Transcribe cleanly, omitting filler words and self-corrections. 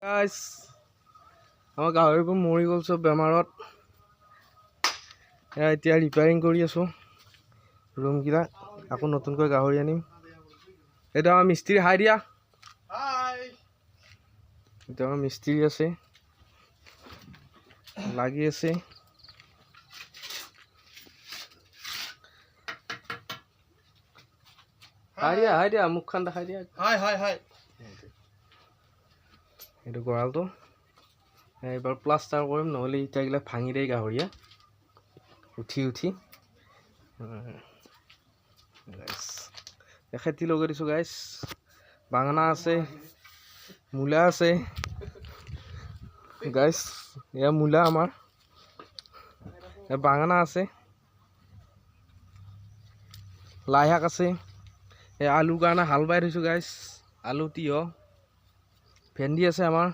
Guys আমাৰ গাহৰিবোৰ মৰি গ'ল চব বেমাৰত। এতিয়া ৰিপেয়াৰিং কৰি আছো ৰুমকেইটা, আকৌ নতুনকৈ গাহৰি আনিম। এইটো আমাৰ মিস্ত্ৰী, হাই দিয়া। এইটো আমাৰ মিস্ত্ৰী আছে, লাগি আছে। হাই দিয়া মুখখন দেখাই দিয়া। এইটো গঁৰালটো এইবাৰ প্লাষ্টাৰ কৰিম, নহ'লে ইটাগিলা ভাঙি দেই গাহৰিয়ে উঠি খেতি লগাই দিছোঁ গাইছ। বাঙনা আছে, মূলা আছে গাইছ, এয়া মূলা আমাৰ, বাঙনা আছে, লাই শাক আছে। এই আলুৰ কাৰণে হাল বাই থৈছোঁ গাইছ, আলু তিয়হ ভেন্দি আছে আমাৰ।